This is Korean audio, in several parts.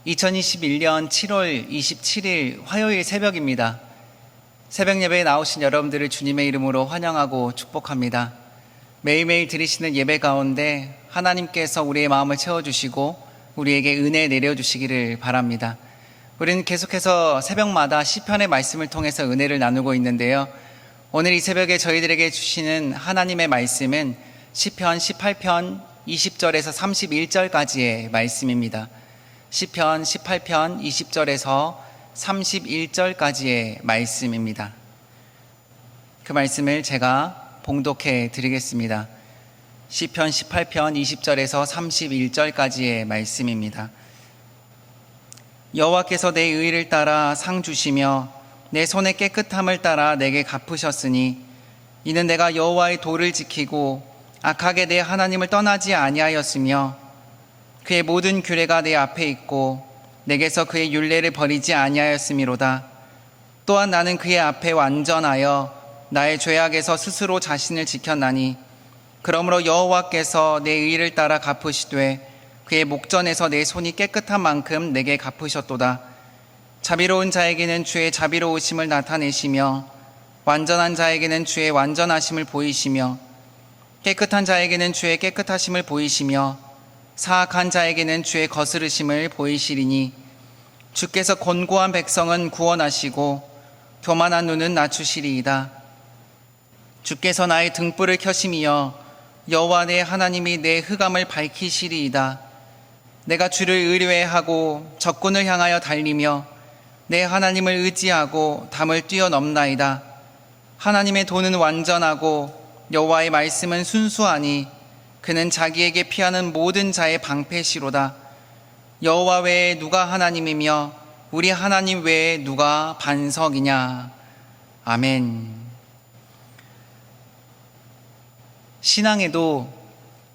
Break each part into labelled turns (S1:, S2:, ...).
S1: 2021년 7월 27일 화요일 새벽입니다. 새벽 예배에 나오신 여러분들을 주님의 이름으로 환영하고 축복합니다. 매일매일 드리시는 예배 가운데 하나님께서 우리의 마음을 채워주시고 우리에게 은혜 내려주시기를 바랍니다. 우리는 계속해서 새벽마다 시편의 말씀을 통해서 은혜를 나누고 있는데요. 오늘 이 새벽에 저희들에게 주시는 하나님의 말씀은 시편 18편 20절에서 31절까지의 말씀입니다. 시편 18편 20절에서 31절까지의 말씀입니다. 그 말씀을 제가 봉독해 드리겠습니다. 시편 18편 20절에서 31절까지의 말씀입니다. 여호와께서 내 의를 따라 상 주시며 내 손의 깨끗함을 따라 내게 갚으셨으니 이는 내가 여호와의 도를 지키고 악하게 내 하나님을 떠나지 아니하였으며 그의 모든 규례가 내 앞에 있고 내게서 그의 율례를 버리지 아니하였음이로다. 또한 나는 그의 앞에 완전하여 나의 죄악에서 스스로 자신을 지켰나니 그러므로 여호와께서 내 의를 따라 갚으시되 그의 목전에서 내 손이 깨끗한 만큼 내게 갚으셨도다. 자비로운 자에게는 주의 자비로우심을 나타내시며 완전한 자에게는 주의 완전하심을 보이시며 깨끗한 자에게는 주의 깨끗하심을 보이시며 사악한 자에게는 주의 거스르심을 보이시리니 주께서 곤고한 백성은 구원하시고 교만한 눈은 낮추시리이다. 주께서 나의 등불을 켜심이여 여호와 내 하나님이 내 흑암을 밝히시리이다. 내가 주를 의뢰하고 적군을 향하여 달리며 내 하나님을 의지하고 담을 뛰어넘나이다. 하나님의 도는 완전하고 여호와의 말씀은 순수하니 그는 자기에게 피하는 모든 자의 방패시로다. 여호와 외에 누가 하나님이며 우리 하나님 외에 누가 반석이냐. 아멘. 신앙에도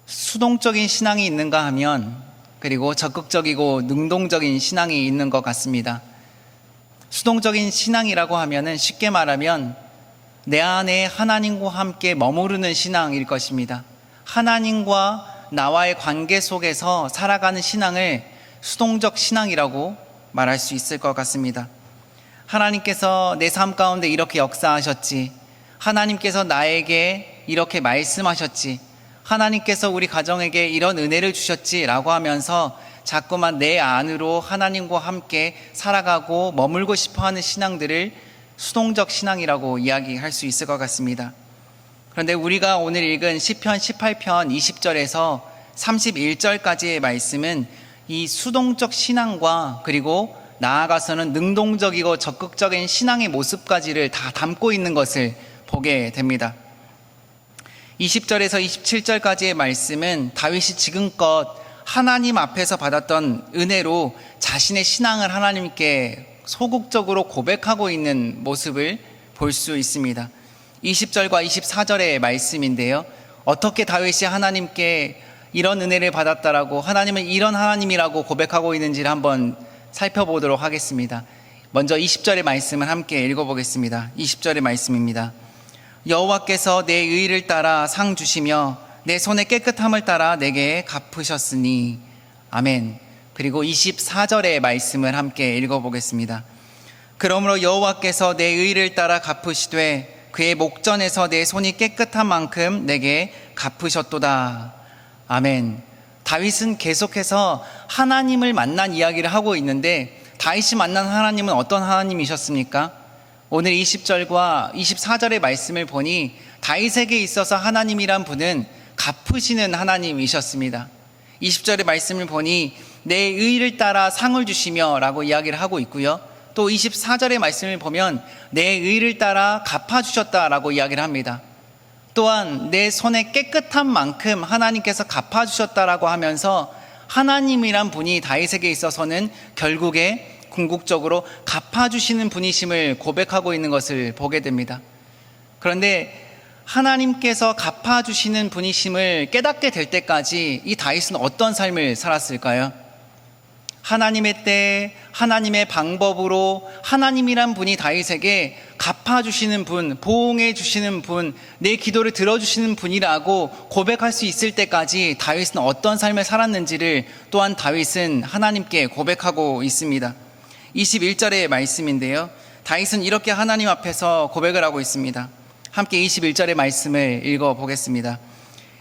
S1: 수동적인 신앙이 있는가 하면 그리고 적극적이고 능동적인 신앙이 있는 것 같습니다. 수동적인 신앙이라고 하면은 쉽게 말하면 내 안에 하나님과 함께 머무르는 신앙일 것입니다. 하나님과 나와의 관계 속에서 살아가는 신앙을 수동적 신앙이라고 말할 수 있을 것 같습니다. 하나님께서 내 삶 가운데 이렇게 역사하셨지. 하나님께서 나에게 이렇게 말씀하셨지. 하나님께서 우리 가정에게 이런 은혜를 주셨지라고 하면서 자꾸만 내 안으로 하나님과 함께 살아가고 머물고 싶어하는 신앙들을 수동적 신앙이라고 이야기할 수 있을 것 같습니다. 그런데 우리가 오늘 읽은 시편 18편 20절에서 31절까지의 말씀은 이 수동적 신앙과 그리고 나아가서는 능동적이고 적극적인 신앙의 모습까지를 다 담고 있는 것을 보게 됩니다. 20절에서 27절까지의 말씀은 다윗이 지금껏 하나님 앞에서 받았던 은혜로 자신의 신앙을 하나님께 소극적으로 고백하고 있는 모습을 볼 수 있습니다. 20절과 24절의 말씀인데요. 어떻게 다윗이 하나님께 이런 은혜를 받았다라고 하나님은 이런 하나님이라고 고백하고 있는지를 한번 살펴보도록 하겠습니다. 먼저 20절의 말씀을 함께 읽어보겠습니다. 20절의 말씀입니다. 여호와께서 내 의를 따라 상 주시며 내 손의 깨끗함을 따라 내게 갚으셨으니. 아멘. 그리고 24절의 말씀을 함께 읽어보겠습니다. 그러므로 여호와께서 내 의를 따라 갚으시되 그의 목전에서 내 손이 깨끗한 만큼 내게 갚으셨도다. 아멘. 다윗은 계속해서 하나님을 만난 이야기를 하고 있는데 다윗이 만난 하나님은 어떤 하나님이셨습니까? 오늘 20절과 24절의 말씀을 보니 다윗에게 있어서 하나님이란 분은 갚으시는 하나님이셨습니다. 20절의 말씀을 보니 내 의를 따라 상을 주시며 라고 이야기를 하고 있고요. 또 24절의 말씀을 보면 내 의를 따라 갚아주셨다라고 이야기를 합니다. 또한 내 손의 깨끗한 만큼 하나님께서 갚아주셨다라고 하면서 하나님이란 분이 다윗에게 있어서는 결국에 궁극적으로 갚아주시는 분이심을 고백하고 있는 것을 보게 됩니다. 그런데 하나님께서 갚아주시는 분이심을 깨닫게 될 때까지 이 다윗은 어떤 삶을 살았을까요? 하나님의 때, 하나님의 방법으로 하나님이란 분이 다윗에게 갚아주시는 분, 보응해 주시는 분, 내 기도를 들어주시는 분이라고 고백할 수 있을 때까지 다윗은 어떤 삶을 살았는지를 또한 다윗은 하나님께 고백하고 있습니다. 21절의 말씀인데요, 다윗은 이렇게 하나님 앞에서 고백을 하고 있습니다. 함께 21절의 말씀을 읽어보겠습니다.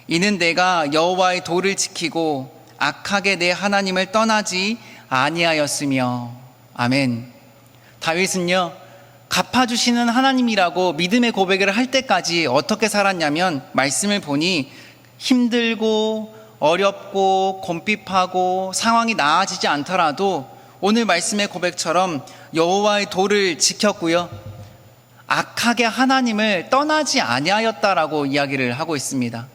S1: 이는 내가 여호와의 도를 지키고 악하게 내 하나님을 떠나지 아니하였으며. 아멘. 다윗은요, 갚아주시는 하나님이라고 믿음의 고백을 할 때까지 어떻게 살았냐면, 말씀을 보니 힘들고 어렵고 곰핍하고 상황이 나아지지 않더라도 오늘 말씀의 고백처럼 여호와의 도를 지켰고요, 악하게 하나님을 떠나지 아니하였다라고 이야기를 하고 있습니다.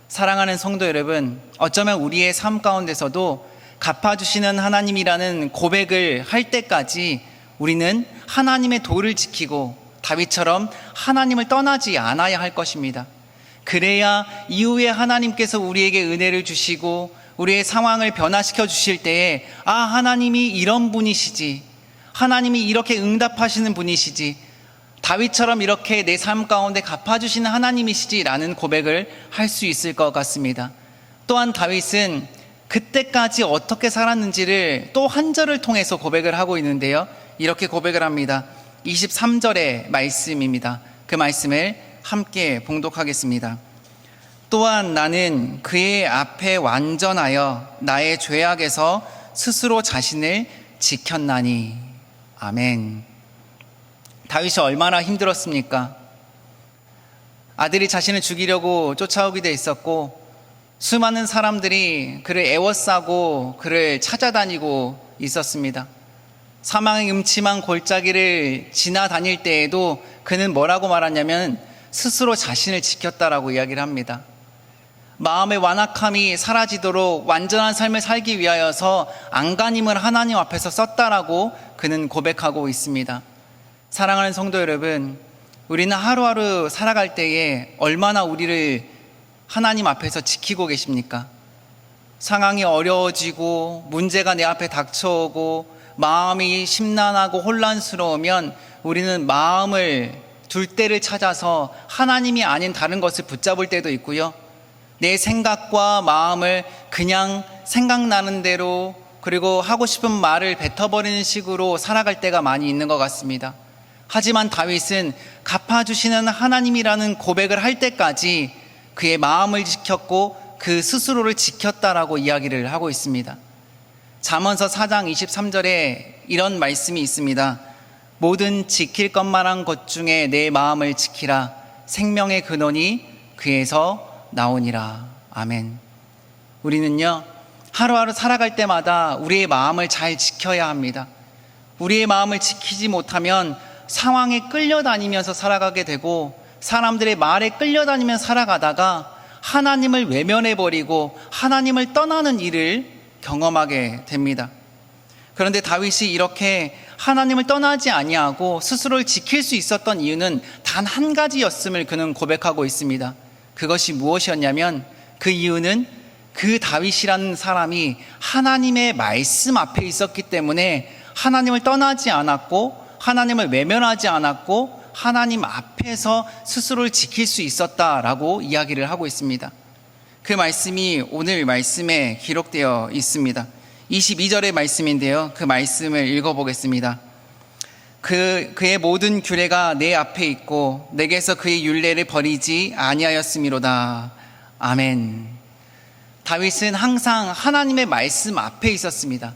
S1: 사랑하는 성도 여러분, 어쩌면 우리의 삶 가운데서도 갚아주시는 하나님이라는 고백을 할 때까지 우리는 하나님의 도를 지키고 다윗처럼 하나님을 떠나지 않아야 할 것입니다. 그래야 이후에 하나님께서 우리에게 은혜를 주시고 우리의 상황을 변화시켜 주실 때에, 아, 하나님이 이런 분이시지, 하나님이 이렇게 응답하시는 분이시지, 다윗처럼 이렇게 내 삶 가운데 갚아주시는 하나님이시지 라는 고백을 할 수 있을 것 같습니다. 또한 다윗은 그때까지 어떻게 살았는지를 또 한 절을 통해서 고백을 하고 있는데요, 이렇게 고백을 합니다. 23절의 말씀입니다. 그 말씀을 함께 봉독하겠습니다. 또한 나는 그의 앞에 완전하여 나의 죄악에서 스스로 자신을 지켰나니. 아멘. 다윗이 얼마나 힘들었습니까? 아들이 자신을 죽이려고 쫓아오기도 했었고, 수많은 사람들이 그를 애워싸고 그를 찾아다니고 있었습니다. 사망의 음침한 골짜기를 지나다닐 때에도 그는 뭐라고 말하냐면 스스로 자신을 지켰다라고 이야기를 합니다. 마음의 완악함이 사라지도록 완전한 삶을 살기 위하여서 안간힘을 하나님 앞에서 썼다라고 그는 고백하고 있습니다. 사랑하는 성도 여러분, 우리는 하루하루 살아갈 때에 얼마나 우리를 하나님 앞에서 지키고 계십니까? 상황이 어려워지고 문제가 내 앞에 닥쳐오고 마음이 심란하고 혼란스러우면 우리는 마음을 둘 때를 찾아서 하나님이 아닌 다른 것을 붙잡을 때도 있고요, 내 생각과 마음을 그냥 생각나는 대로, 그리고 하고 싶은 말을 뱉어버리는 식으로 살아갈 때가 많이 있는 것 같습니다. 하지만 다윗은 갚아주시는 하나님이라는 고백을 할 때까지 그의 마음을 지켰고 그 스스로를 지켰다라고 이야기를 하고 있습니다. 잠언서 4장 23절에 이런 말씀이 있습니다. 모든 지킬 것만한 것 중에 내 마음을 지키라. 생명의 근원이 그에서 나오니라. 아멘. 우리는요, 하루하루 살아갈 때마다 우리의 마음을 잘 지켜야 합니다. 우리의 마음을 지키지 못하면 상황에 끌려다니면서 살아가게 되고, 사람들의 말에 끌려다니면서 살아가다가 하나님을 외면해버리고 하나님을 떠나는 일을 경험하게 됩니다. 그런데 다윗이 이렇게 하나님을 떠나지 아니하고 스스로를 지킬 수 있었던 이유는 단 한 가지였음을 그는 고백하고 있습니다. 그것이 무엇이었냐면, 그 이유는 그 다윗이라는 사람이 하나님의 말씀 앞에 있었기 때문에 하나님을 떠나지 않았고 하나님을 외면하지 않았고 하나님 앞에서 스스로를 지킬 수 있었다라고 이야기를 하고 있습니다. 그 말씀이 오늘 말씀에 기록되어 있습니다. 22절의 말씀인데요, 그 말씀을 읽어보겠습니다. 그의 모든 규례가 내 앞에 있고 내게서 그의 율례를 버리지 아니하였음이로다. 아멘. 다윗은 항상 하나님의 말씀 앞에 있었습니다.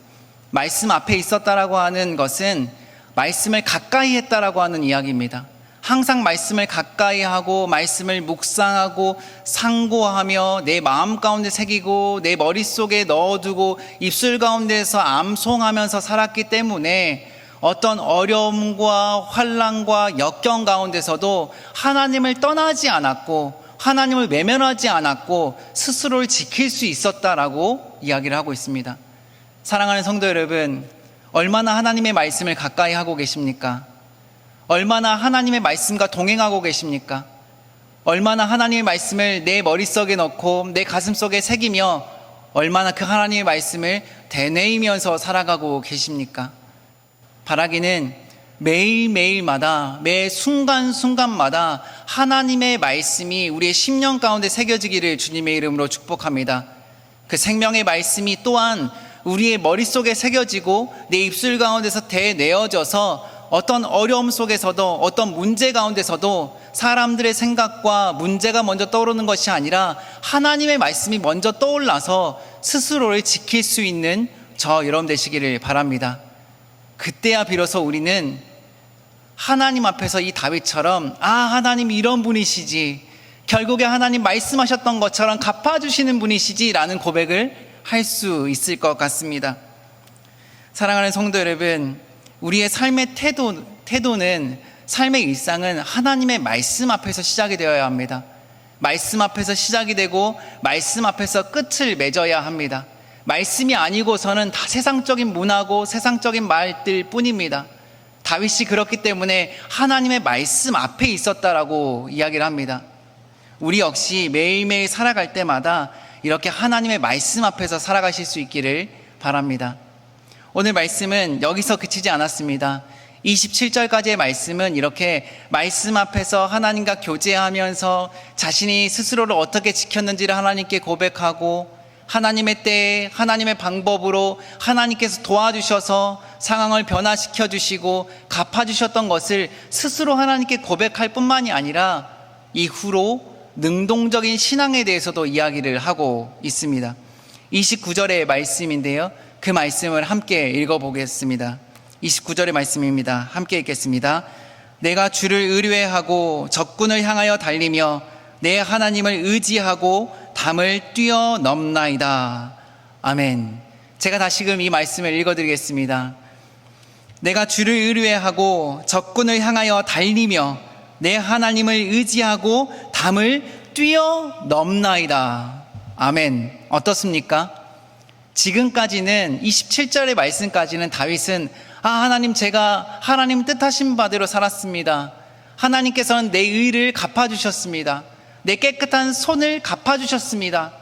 S1: 말씀 앞에 있었다라고 하는 것은 말씀을 가까이 했다라고 하는 이야기입니다. 항상 말씀을 가까이 하고 말씀을 묵상하고 상고하며 내 마음 가운데 새기고 내 머릿속에 넣어두고 입술 가운데서 암송하면서 살았기 때문에 어떤 어려움과 환난과 역경 가운데서도 하나님을 떠나지 않았고 하나님을 외면하지 않았고 스스로를 지킬 수 있었다라고 이야기를 하고 있습니다. 사랑하는 성도 여러분, 얼마나 하나님의 말씀을 가까이 하고 계십니까? 얼마나 하나님의 말씀과 동행하고 계십니까? 얼마나 하나님의 말씀을 내 머릿속에 넣고 내 가슴속에 새기며 얼마나 그 하나님의 말씀을 되뇌이면서 살아가고 계십니까? 바라기는 매일매일마다 매 순간순간마다 하나님의 말씀이 우리의 심령 가운데 새겨지기를 주님의 이름으로 축복합니다. 그 생명의 말씀이 또한 우리의 머릿속에 새겨지고 내 입술 가운데서 대내어져서 어떤 어려움 속에서도 어떤 문제 가운데서도 사람들의 생각과 문제가 먼저 떠오르는 것이 아니라 하나님의 말씀이 먼저 떠올라서 스스로를 지킬 수 있는 저 여러분 되시기를 바랍니다. 그때야 비로소 우리는 하나님 앞에서 이 다윗처럼 하나님 이런 분이시지, 결국에 하나님 말씀하셨던 것처럼 갚아주시는 분이시지 라는 고백을 할 수 있을 것 같습니다. 사랑하는 성도 여러분, 우리의 삶의 태도는, 삶의 일상은 하나님의 말씀 앞에서 시작이 되어야 합니다. 말씀 앞에서 시작이 되고 말씀 앞에서 끝을 맺어야 합니다. 말씀이 아니고서는 다 세상적인 문화고 세상적인 말들 뿐입니다. 다윗이 그렇기 때문에 하나님의 말씀 앞에 있었다라고 이야기를 합니다. 우리 역시 매일매일 살아갈 때마다 이렇게 하나님의 말씀 앞에서 살아가실 수 있기를 바랍니다. 오늘 말씀은 여기서 그치지 않았습니다. 27절까지의 말씀은 이렇게 말씀 앞에서 하나님과 교제하면서 자신이 스스로를 어떻게 지켰는지를 하나님께 고백하고 하나님의 때에 하나님의 방법으로 하나님께서 도와주셔서 상황을 변화시켜 주시고 갚아주셨던 것을 스스로 하나님께 고백할 뿐만이 아니라 이후로 능동적인 신앙에 대해서도 이야기를 하고 있습니다. 29절의 말씀인데요, 그 말씀을 함께 읽어보겠습니다. 29절의 말씀입니다. 함께 읽겠습니다. 내가 주를 의뢰하고 적군을 향하여 달리며 내 하나님을 의지하고 담을 뛰어넘나이다. 아멘. 제가 다시금 이 말씀을 읽어드리겠습니다. 내가 주를 의뢰하고 적군을 향하여 달리며 내 하나님을 의지하고 담을 뛰어넘나이다. 아멘. 어떻습니까? 지금까지는 27절의 말씀까지는 다윗은 하나님, 제가 하나님 뜻하신 바대로 살았습니다. 하나님께서는 내 의를 갚아주셨습니다. 내 깨끗한 손을 갚아주셨습니다.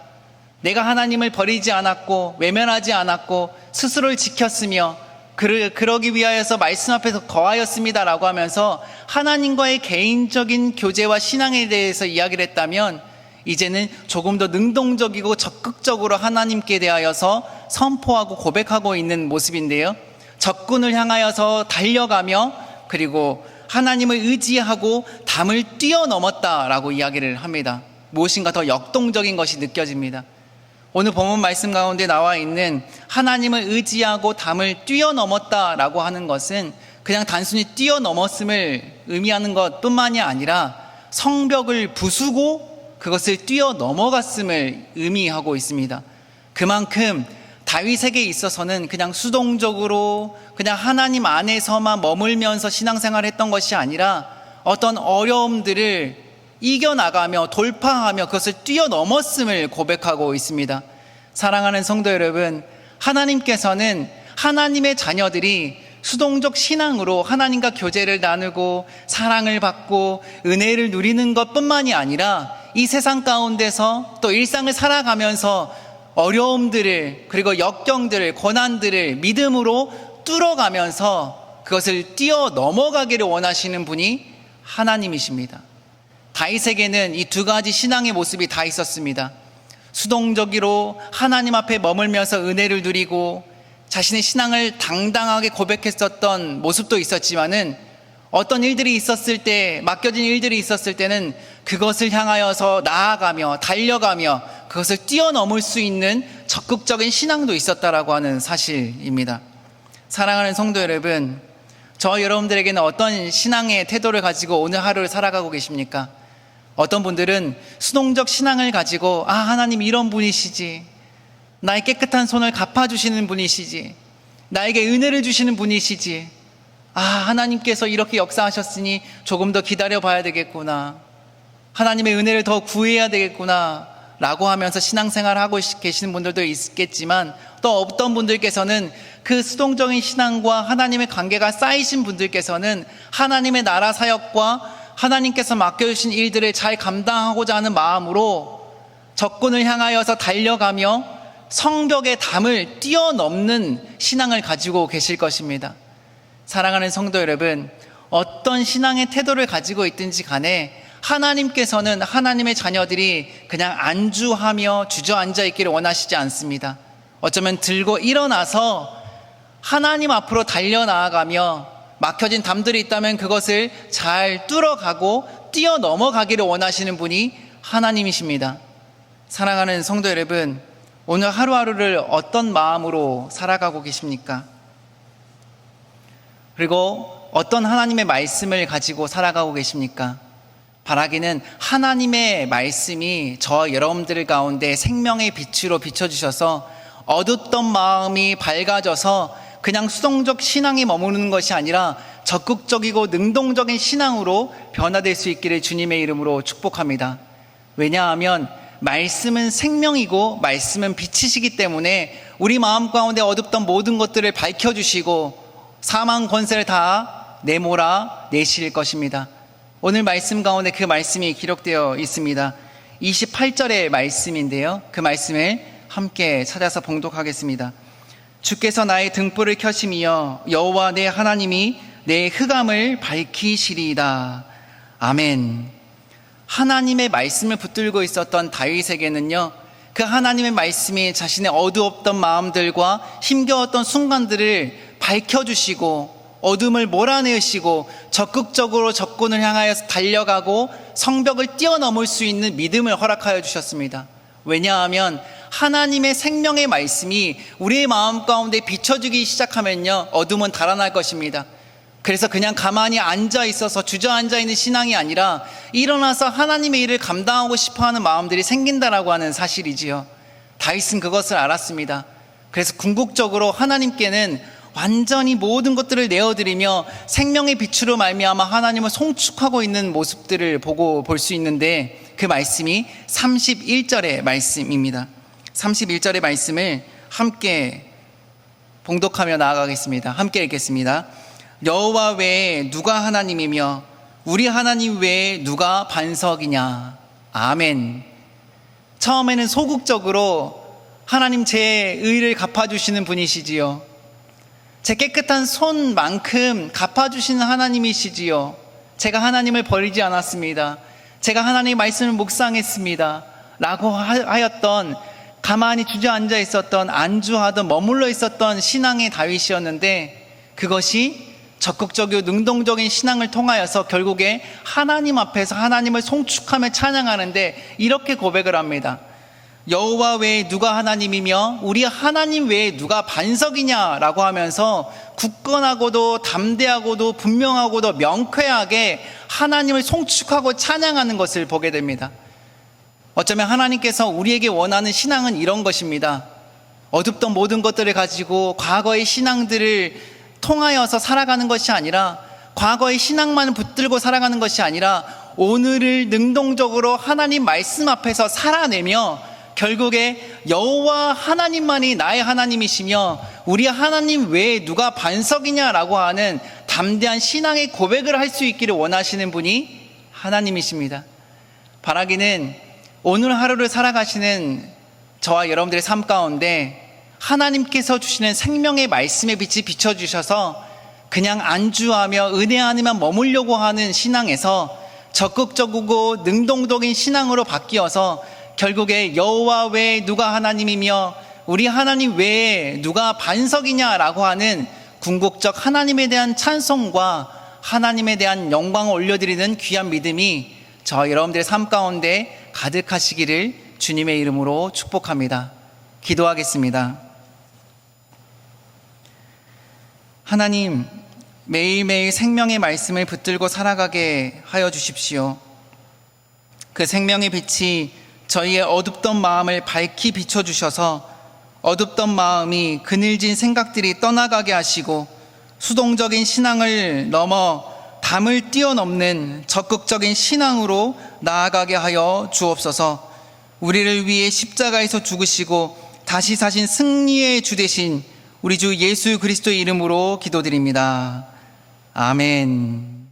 S1: 내가 하나님을 버리지 않았고 외면하지 않았고 스스로를 지켰으며 그러기 위하여서 말씀 앞에서 거하였습니다라고 하면서 하나님과의 개인적인 교제와 신앙에 대해서 이야기를 했다면, 이제는 조금 더 능동적이고 적극적으로 하나님께 대하여서 선포하고 고백하고 있는 모습인데요, 적군을 향하여서 달려가며 그리고 하나님을 의지하고 담을 뛰어넘었다라고 이야기를 합니다. 무엇인가 더 역동적인 것이 느껴집니다. 오늘 본문 말씀 가운데 나와 있는 하나님을 의지하고 담을 뛰어넘었다라고 하는 것은 그냥 단순히 뛰어넘었음을 의미하는 것뿐만이 아니라 성벽을 부수고 그것을 뛰어넘어갔음을 의미하고 있습니다. 그만큼 다윗에게 있어서는 그냥 수동적으로 그냥 하나님 안에서만 머물면서 신앙생활을 했던 것이 아니라 어떤 어려움들을 이겨나가며 돌파하며 그것을 뛰어넘었음을 고백하고 있습니다. 사랑하는 성도 여러분, 하나님께서는 하나님의 자녀들이 수동적 신앙으로 하나님과 교제를 나누고 사랑을 받고 은혜를 누리는 것뿐만이 아니라 이 세상 가운데서 또 일상을 살아가면서 어려움들을, 그리고 역경들을, 고난들을 믿음으로 뚫어가면서 그것을 뛰어넘어가기를 원하시는 분이 하나님이십니다. 다윗에게는 이 두 가지 신앙의 모습이 다 있었습니다. 수동적으로 하나님 앞에 머물면서 은혜를 누리고 자신의 신앙을 당당하게 고백했었던 모습도 있었지만은, 어떤 일들이 있었을 때, 맡겨진 일들이 있었을 때는 그것을 향하여서 나아가며 달려가며 그것을 뛰어넘을 수 있는 적극적인 신앙도 있었다라고 하는 사실입니다. 사랑하는 성도 여러분, 저 여러분들에게는 어떤 신앙의 태도를 가지고 오늘 하루를 살아가고 계십니까? 어떤 분들은 수동적 신앙을 가지고 하나님 이런 분이시지, 나의 깨끗한 손을 갚아주시는 분이시지, 나에게 은혜를 주시는 분이시지, 하나님께서 이렇게 역사하셨으니 조금 더 기다려 봐야 되겠구나, 하나님의 은혜를 더 구해야 되겠구나 라고 하면서 신앙생활을 하고 계시는 분들도 있겠지만, 또 어떤 분들께서는 그 수동적인 신앙과 하나님의 관계가 쌓이신 분들께서는 하나님의 나라 사역과 하나님께서 맡겨주신 일들을 잘 감당하고자 하는 마음으로 적군을 향하여서 달려가며 성벽의 담을 뛰어넘는 신앙을 가지고 계실 것입니다. 사랑하는 성도 여러분, 어떤 신앙의 태도를 가지고 있든지 간에 하나님께서는 하나님의 자녀들이 그냥 안주하며 주저앉아 있기를 원하시지 않습니다. 어쩌면 들고 일어나서 하나님 앞으로 달려나아가며 막혀진 담들이 있다면 그것을 잘 뚫어가고 뛰어넘어가기를 원하시는 분이 하나님이십니다. 사랑하는 성도 여러분, 오늘 하루하루를 어떤 마음으로 살아가고 계십니까? 그리고 어떤 하나님의 말씀을 가지고 살아가고 계십니까? 바라기는 하나님의 말씀이 저 여러분들 가운데 생명의 빛으로 비춰주셔서 어둡던 마음이 밝아져서 그냥 수동적 신앙에 머무르는 것이 아니라 적극적이고 능동적인 신앙으로 변화될 수 있기를 주님의 이름으로 축복합니다. 왜냐하면 말씀은 생명이고 말씀은 빛이시기 때문에 우리 마음 가운데 어둡던 모든 것들을 밝혀주시고 사망 권세를 다 내몰아 내실 것입니다. 오늘 말씀 가운데 그 말씀이 기록되어 있습니다. 28절의 말씀인데요, 그 말씀을 함께 찾아서 봉독하겠습니다. 주께서 나의 등불을 켜심이여 여호와 내 하나님이 내 흑암을 밝히시리이다. 아멘. 하나님의 말씀을 붙들고 있었던 다윗에게는요, 그 하나님의 말씀이 자신의 어두웠던 마음들과 힘겨웠던 순간들을 밝혀주시고 어둠을 몰아내시고 적극적으로 적군을 향하여 달려가고 성벽을 뛰어넘을 수 있는 믿음을 허락하여 주셨습니다. 왜냐하면 하나님의 생명의 말씀이 우리의 마음 가운데 비춰주기 시작하면요, 어둠은 달아날 것입니다. 그래서 그냥 가만히 앉아 있어서 주저앉아 있는 신앙이 아니라 일어나서 하나님의 일을 감당하고 싶어하는 마음들이 생긴다라고 하는 사실이지요. 다윗은 그것을 알았습니다. 그래서 궁극적으로 하나님께는 완전히 모든 것들을 내어드리며 생명의 빛으로 말미암아 하나님을 송축하고 있는 모습들을 볼 수 있는데, 그 말씀이 31절의 말씀입니다. 31절의 말씀을 함께 봉독하며 나아가겠습니다. 함께 읽겠습니다. 여호와 외에 누가 하나님이며 우리 하나님 외에 누가 반석이냐. 아멘. 처음에는 소극적으로 하나님 제 의를 갚아주시는 분이시지요, 제 깨끗한 손만큼 갚아주시는 하나님이시지요, 제가 하나님을 버리지 않았습니다, 제가 하나님의 말씀을 묵상했습니다 라고 하였던, 가만히 주저앉아 있었던, 안주하던, 머물러 있었던 신앙의 다윗이었는데, 그것이 적극적이고 능동적인 신앙을 통하여서 결국에 하나님 앞에서 하나님을 송축하며 찬양하는데 이렇게 고백을 합니다. 여호와 외에 누가 하나님이며 우리 하나님 외에 누가 반석이냐라고 하면서 굳건하고도 담대하고도 분명하고도 명쾌하게 하나님을 송축하고 찬양하는 것을 보게 됩니다. 어쩌면 하나님께서 우리에게 원하는 신앙은 이런 것입니다. 어둡던 모든 것들을 가지고 과거의 신앙들을 통하여서 살아가는 것이 아니라, 과거의 신앙만 붙들고 살아가는 것이 아니라 오늘을 능동적으로 하나님 말씀 앞에서 살아내며 결국에 여호와 하나님만이 나의 하나님이시며 우리 하나님 외에 누가 반석이냐라고 하는 담대한 신앙의 고백을 할 수 있기를 원하시는 분이 하나님이십니다. 바라기는 오늘 하루를 살아가시는 저와 여러분들의 삶 가운데 하나님께서 주시는 생명의 말씀의 빛이 비춰주셔서 그냥 안주하며 은혜 안에만 머물려고 하는 신앙에서 적극적이고 능동적인 신앙으로 바뀌어서 결국에 여호와 외에 누가 하나님이며 우리 하나님 외에 누가 반석이냐라고 하는 궁극적 하나님에 대한 찬송과 하나님에 대한 영광을 올려드리는 귀한 믿음이 저 여러분들의 삶 가운데 가득하시기를 주님의 이름으로 축복합니다. 기도하겠습니다. 하나님, 매일매일 생명의 말씀을 붙들고 살아가게 하여 주십시오. 그 생명의 빛이 저희의 어둡던 마음을 밝히 비춰주셔서 어둡던 마음이 그늘진 생각들이 떠나가게 하시고 수동적인 신앙을 넘어 담을 뛰어넘는 적극적인 신앙으로 나아가게 하여 주옵소서. 우리를 위해 십자가에서 죽으시고 다시 사신 승리의 주 되신 우리 주 예수 그리스도의 이름으로 기도드립니다. 아멘.